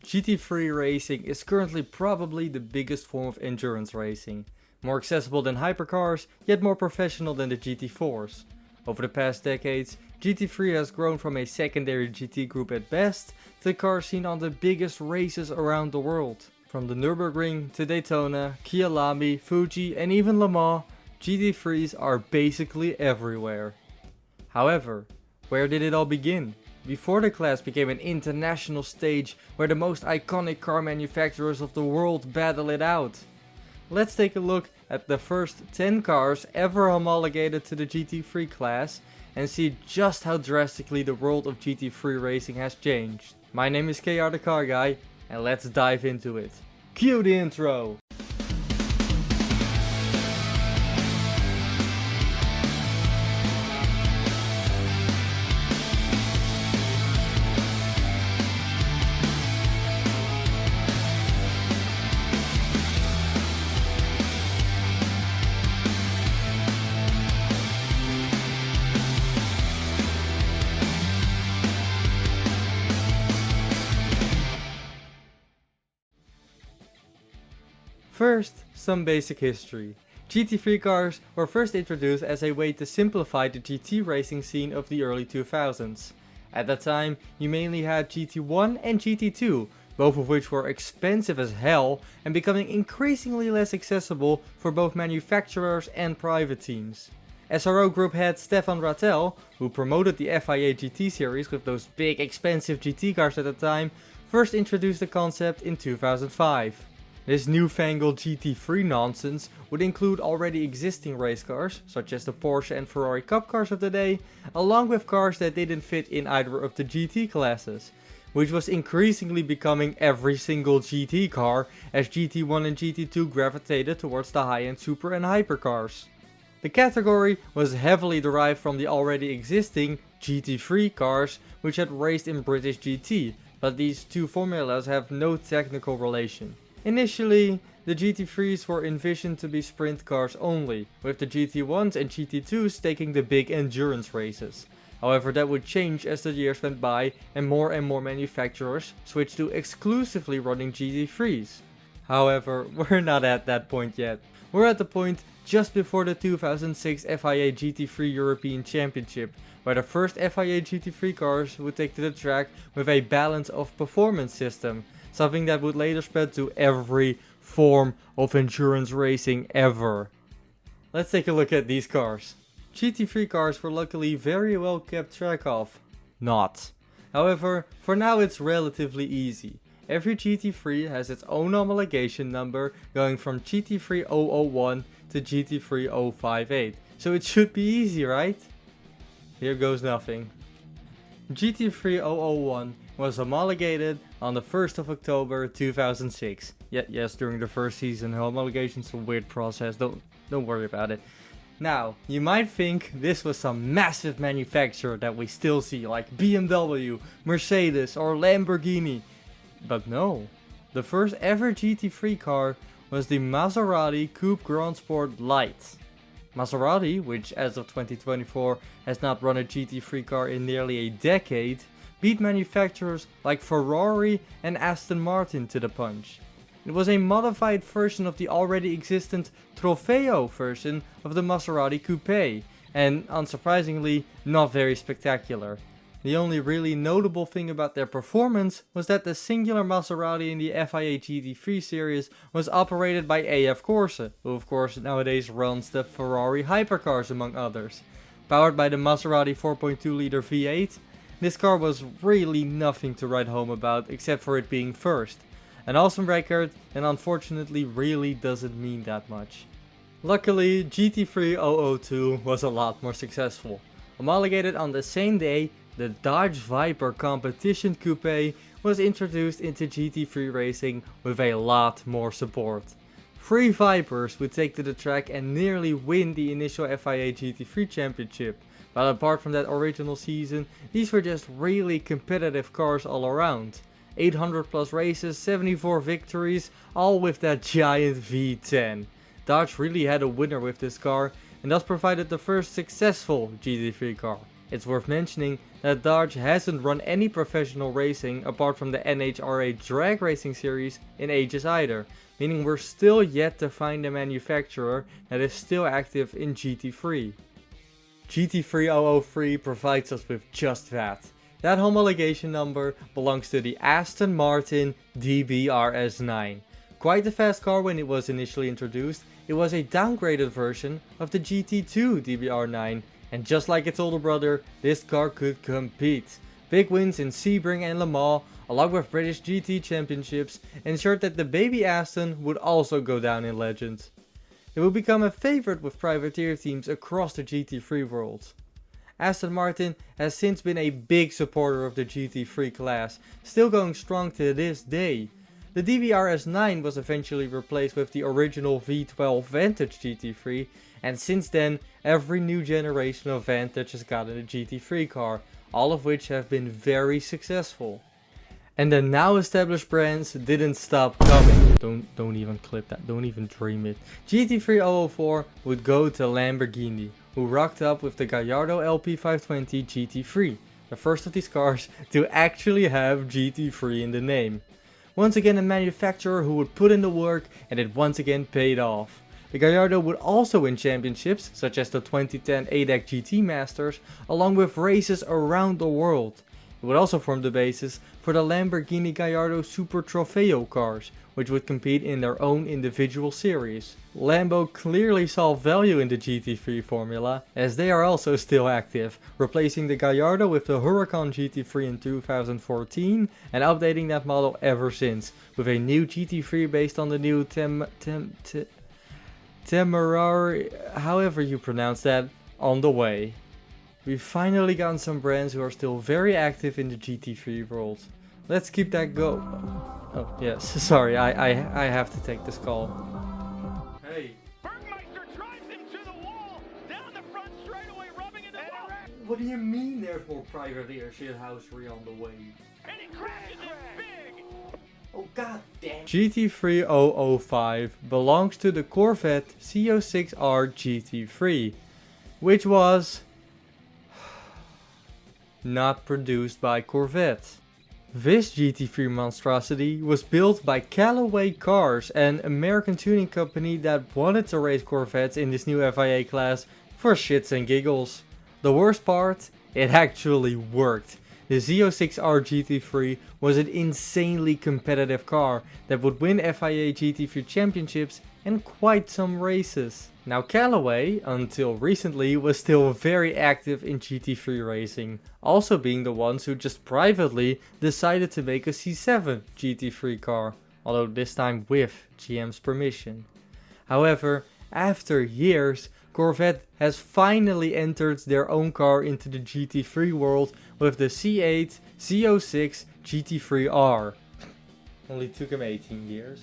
GT3 racing is currently probably the biggest form of endurance racing. More accessible than hypercars, yet more professional than the GT4s. Over the past decades, GT3 has grown from a secondary GT group at best to the car seen on the biggest races around the world. From the Nürburgring to Daytona, Kyalami, Fuji and even Le Mans, GT3s are basically everywhere. However, where did it all begin? Before the class became an international stage where the most iconic car manufacturers of the world battle it out. Let's take a look at the first 10 cars ever homologated to the GT3 class and see just how drastically the world of GT3 racing has changed. My name is KR the Car Guy and let's dive into it. Cue the intro! First, some basic history. GT3 cars were first introduced as a way to simplify the GT racing scene of the early 2000s. At that time, you mainly had GT1 and GT2, both of which were expensive as hell and becoming increasingly less accessible for both manufacturers and private teams. SRO Group head Stefan Rattel, who promoted the FIA GT series with those big expensive GT cars at the time, first introduced the concept in 2005. This newfangled GT3 nonsense would include already existing race cars, such as the Porsche and Ferrari Cup cars of the day, along with cars that didn't fit in either of the GT classes, which was increasingly becoming every single GT car as GT1 and GT2 gravitated towards the high-end super and hypercars. The category was heavily derived from the already existing GT3 cars, which had raced in British GT, but these two formulas have no technical relation. Initially, the GT3s were envisioned to be sprint cars only, with the GT1s and GT2s taking the big endurance races. However, that would change as the years went by and more manufacturers switched to exclusively running GT3s. However, we're not at that point yet. We're at the point just before the 2006 FIA GT3 European Championship, where the first FIA GT3 cars would take to the track with a balance of performance system. Something that would later spread to every form of endurance racing ever. Let's take a look at these cars. GT3 cars were luckily very well kept track of. Not. However, for now it's relatively easy. Every GT3 has its own homologation number going from GT3001 to GT3058. So it should be easy, right? Here goes nothing. GT3001 was homologated on the 1st of October 2006. Yes, during the first season, homologation's a weird process, don't worry about it. Now, you might think this was some massive manufacturer that we still see, like BMW, Mercedes or Lamborghini. But no, the first ever GT3 car was the Maserati Coupe Grand Sport Light. Maserati, which as of 2024 has not run a GT3 car in nearly a decade, beat manufacturers like Ferrari and Aston Martin to the punch. It was a modified version of the already existent Trofeo version of the Maserati Coupe, and unsurprisingly not very spectacular. The only really notable thing about their performance was that the singular Maserati in the FIA GT3 series was operated by AF Corse, who of course nowadays runs the Ferrari hypercars among others. Powered by the Maserati 4.2 liter V8, this car was really nothing to write home about except for it being first. An awesome record, and unfortunately really doesn't mean that much. Luckily, GT3002 was a lot more successful. Homologated on the same day, the Dodge Viper Competition Coupe was introduced into GT3 racing with a lot more support. 3 Vipers would take to the track and nearly win the initial FIA GT3 championship. But apart from that original season, these were just really competitive cars all around. 800 plus races, 74 victories, all with that giant V10. Dodge really had a winner with this car and thus provided the first successful GT3 car. It's worth mentioning that Dodge hasn't run any professional racing apart from the NHRA drag racing series in ages either, meaning we're still yet to find a manufacturer that is still active in GT3. GT3003 provides us with just that. That homologation number belongs to the Aston Martin DBRS9. Quite a fast car when it was initially introduced. It was a downgraded version of the GT2 DBR9, and just like its older brother, this car could compete. Big wins in Sebring and Le Mans, along with British GT championships, ensured that the baby Aston would also go down in legend. It would become a favorite with privateer teams across the GT3 world. Aston Martin has since been a big supporter of the GT3 class, still going strong to this day. The DBRS9 was eventually replaced with the original V12 Vantage GT3, and since then every new generation of Vantage has gotten a GT3 car, all of which have been very successful. And the now established brands didn't stop coming. Don't even clip that, don't even dream it. GT3004 would go to Lamborghini, who rocked up with the Gallardo LP520 GT3, the first of these cars to actually have GT3 in the name. Once again a manufacturer who would put in the work, and it once again paid off. The Gallardo would also win championships, such as the 2010 ADAC GT Masters, along with races around the world. It would also form the basis for the Lamborghini Gallardo Super Trofeo cars, which would compete in their own individual series. Lambo clearly saw value in the GT3 formula, as they are also still active, replacing the Gallardo with the Huracan GT3 in 2014 and updating that model ever since, with a new GT3 based on the new Temerari, however you pronounce that, on the way. We've finally gotten some brands who are still very active in the GT3 world. Let's keep that going. Oh yes, sorry, I have to take this call. Hey. Bergmeister drives him to the wall, down the front straightaway, rubbing into the wall. What do you mean there's more privateer shithousery on the way? And he crashes it big. Oh god damn. GT3005 belongs to the Corvette CO6R GT3, which was not produced by Corvette. This GT3 monstrosity was built by Callaway Cars, an American tuning company that wanted to race Corvettes in this new FIA class for shits and giggles. The worst part? It actually worked. The Z06R GT3 was an insanely competitive car that would win FIA GT3 championships and quite some races. Now Callaway, until recently, was still very active in GT3 racing, also being the ones who just privately decided to make a C7 GT3 car, although this time with GM's permission. However, after years, Corvette has finally entered their own car into the GT3 world with the C8 Z06 GT3R. Only took him 18 years.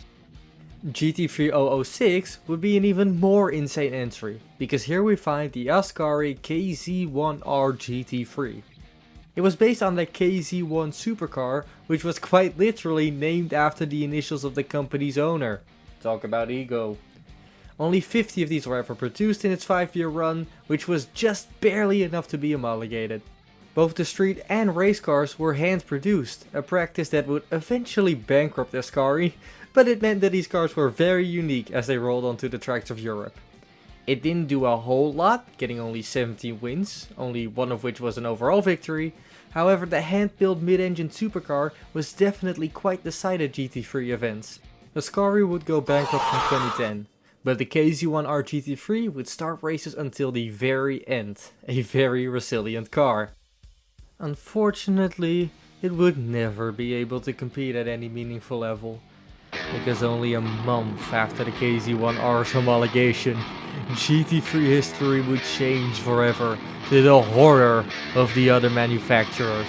GT3006 would be an even more insane entry, because here we find the Ascari KZ1R GT3. It was based on the KZ1 supercar, which was quite literally named after the initials of the company's owner. Talk about ego. Only 50 of these were ever produced in its 5-year run, which was just barely enough to be homologated. Both the street and race cars were hand produced, a practice that would eventually bankrupt Ascari, but it meant that these cars were very unique as they rolled onto the tracks of Europe. It didn't do a whole lot, getting only 17 wins, only one of which was an overall victory. However, the hand-built mid-engine supercar was definitely quite the sight at GT3 events. Ascari would go bankrupt in 2010, but the KZ1R GT3 would start races until the very end, a very resilient car. Unfortunately, it would never be able to compete at any meaningful level, because only a month after the KZ1R's homologation, GT3 history would change forever to the horror of the other manufacturers.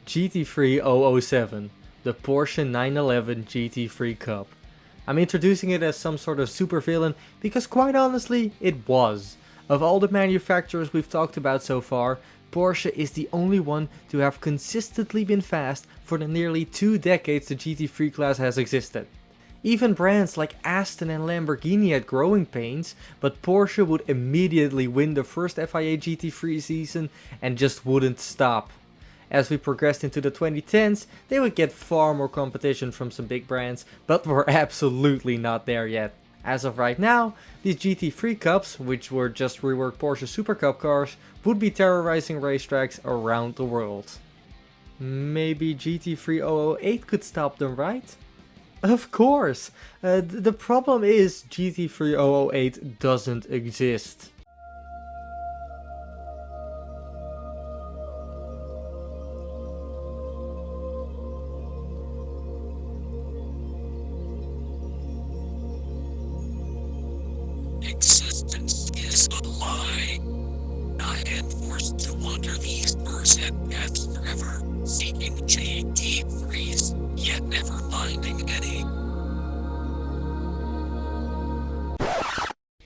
GT3007, the Porsche 911 GT3 Cup. I'm introducing it as some sort of supervillain because quite honestly, it was. Of all the manufacturers we've talked about so far, Porsche is the only one to have consistently been fast for the nearly 2 decades the GT3 class has existed. Even brands like Aston and Lamborghini had growing pains, but Porsche would immediately win the first FIA GT3 season and just wouldn't stop. As we progressed into the 2010s, they would get far more competition from some big brands, but were absolutely not there yet. As of right now, these GT3 Cups, which were just reworked Porsche Super Cup cars, would be terrorizing racetracks around the world. Maybe GT3 008 could stop them, right? Of course! The problem is GT3 008 doesn't exist. Existence is a lie. I am forced to wander these birds' paths forever, seeking GT3s, yet never finding any.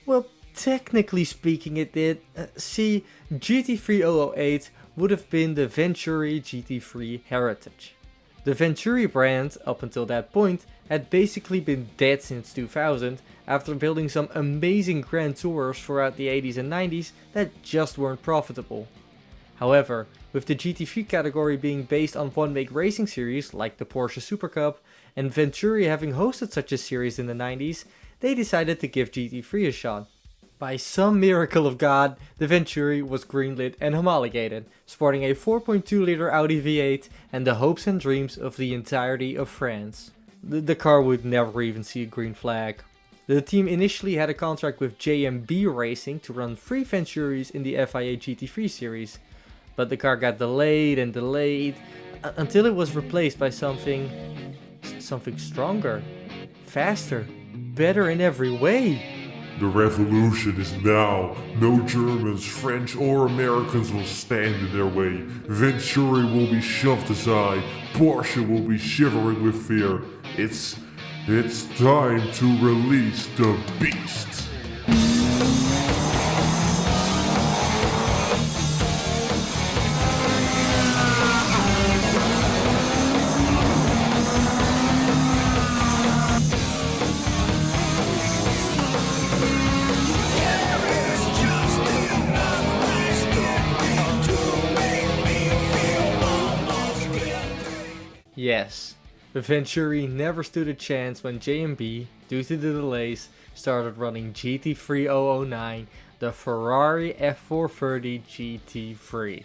Well, technically speaking it did. See, GT3 008 would have been the Venturi GT3 heritage. The Venturi brand, up until that point, had basically been dead since 2000 after building some amazing Grand Tours throughout the 80s and 90s that just weren't profitable. However, with the GT3 category being based on one-make racing series like the Porsche Super Cup, and Venturi having hosted such a series in the 90s, they decided to give GT3 a shot. By some miracle of God, the Venturi was greenlit and homologated, sporting a 4.2 liter Audi V8 and the hopes and dreams of the entirety of France. The car would never even see a green flag. The team initially had a contract with JMB Racing to run 3 Venturis in the FIA GT3 series, but the car got delayed and delayed until it was replaced by something stronger, faster, better in every way. The revolution is now. No Germans, French, or Americans will stand in their way. Venturi will be shoved aside. Porsche will be shivering with fear. It's time to release the beast. Yes, the Venturi never stood a chance when JMB, due to the delays, started running GT3 009, the Ferrari F430 GT3.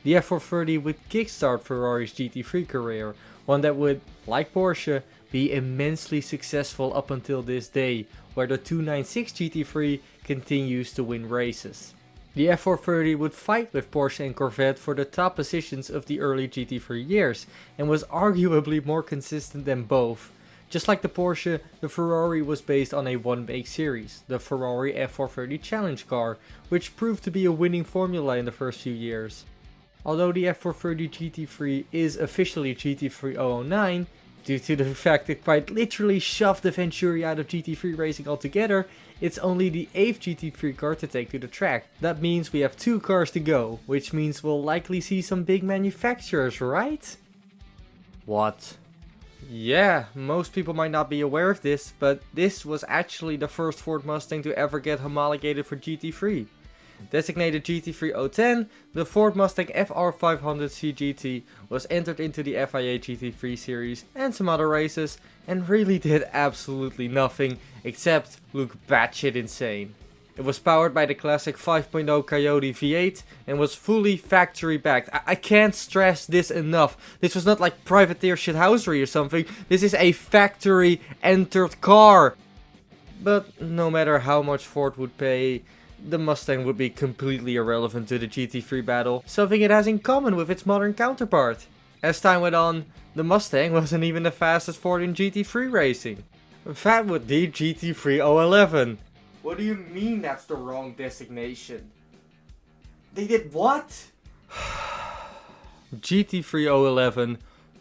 The F430 would kickstart Ferrari's GT3 career, one that would, like Porsche, be immensely successful up until this day, where the 296 GT3 continues to win races. The F430 would fight with Porsche and Corvette for the top positions of the early GT3 years, and was arguably more consistent than both. Just like the Porsche, the Ferrari was based on a one-make series, the Ferrari F430 Challenge car, which proved to be a winning formula in the first few years. Although the F430 GT3 is officially GT3 009, due to the fact it quite literally shoved the Venturi out of GT3 racing altogether, it's only the 8th GT3 car to take to the track. That means we have 2 cars to go, which means we'll likely see some big manufacturers, right? What? Yeah, most people might not be aware of this, but this was actually the first Ford Mustang to ever get homologated for GT3. Designated GT3 010, the Ford Mustang FR500 CGT was entered into the FIA GT3 series and some other races, and really did absolutely nothing except look batshit insane. It was powered by the classic 5.0 Coyote V8 and was fully factory backed. I can't stress this enough. This was not like privateer shithousery or something. This is a factory entered car. But no matter how much Ford would pay, the Mustang would be completely irrelevant to the GT3 battle, something it has in common with its modern counterpart. As time went on, the Mustang wasn't even the fastest Ford in GT3 racing. That would be GT3 011. What do you mean that's the wrong designation? They did what? GT3 011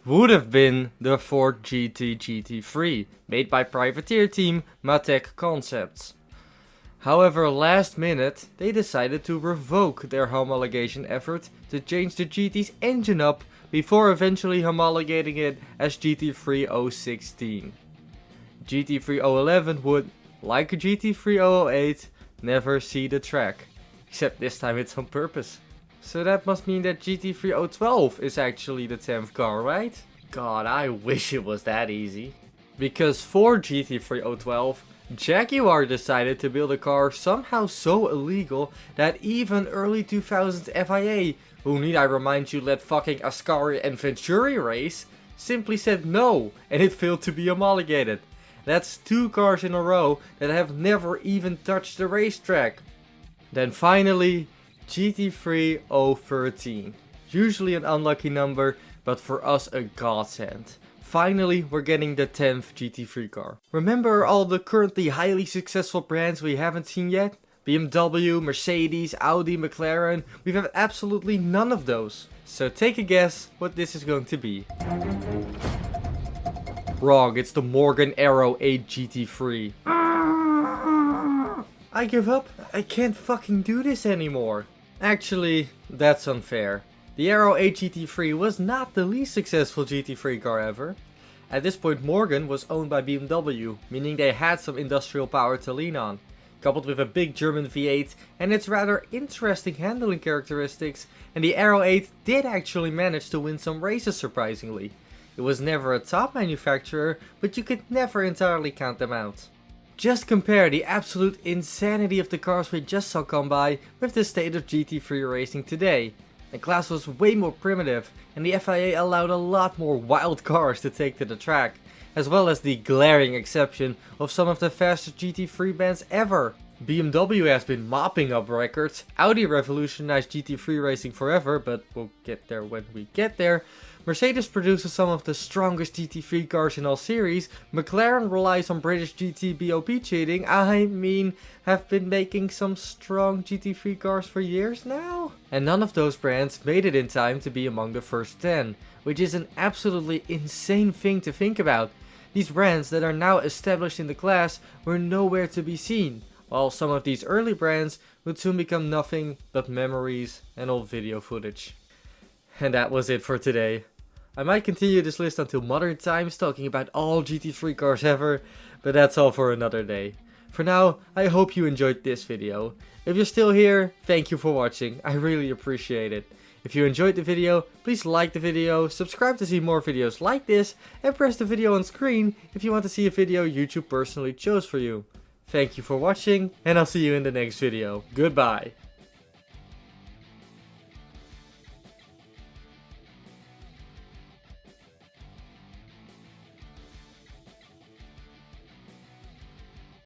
would have been the Ford GT3, made by privateer team Matec Concepts. However, last minute, they decided to revoke their homologation effort to change the GT's engine up before eventually homologating it as GT3 016. GT3 011 would, like a GT3 008, never see the track. Except this time it's on purpose. So that must mean that GT3 012 is actually the 10th car, right? God, I wish it was that easy. Because for GT3 012, Jaguar decided to build a car somehow so illegal that even early 2000s FIA, who need I remind you let fucking Ascari and Venturi race, simply said no and it failed to be homologated. That's 2 cars in a row that have never even touched the racetrack. Then finally, GT3 013. Usually an unlucky number, but for us a godsend. Finally, we're getting the 10th GT3 car. Remember all the currently highly successful brands we haven't seen yet? BMW, Mercedes, Audi, McLaren. We have absolutely none of those. So take a guess what this is going to be. Wrong, it's the Morgan Aero 8 GT3. I give up. I can't fucking do this anymore. Actually, that's unfair. The Aero 8 GT3 was not the least successful GT3 car ever. At this point, Morgan was owned by BMW, meaning they had some industrial power to lean on. Coupled with a big German V8 and its rather interesting handling characteristics, and the Aero 8 did actually manage to win some races surprisingly. It was never a top manufacturer, but you could never entirely count them out. Just compare the absolute insanity of the cars we just saw come by with the state of GT3 racing today. The class was way more primitive and the FIA allowed a lot more wild cars to take to the track, as well as the glaring exception of some of the fastest GT3 bands ever. BMW has been mopping up records, Audi revolutionized GT3 racing forever, but we'll get there when we get there. Mercedes produces some of the strongest GT3 cars in all series, McLaren relies on British GT BOP cheating, I mean, have been making some strong GT3 cars for years now. And none of those brands made it in time to be among the first 10, which is an absolutely insane thing to think about. These brands that are now established in the class were nowhere to be seen, while some of these early brands would soon become nothing but memories and old video footage. And that was it for today. I might continue this list until modern times talking about all GT3 cars ever, but that's all for another day. For now, I hope you enjoyed this video. If you're still here, thank you for watching, I really appreciate it. If you enjoyed the video, please like the video, subscribe to see more videos like this, and press the video on screen if you want to see a video YouTube personally chose for you. Thank you for watching, and I'll see you in the next video. Goodbye.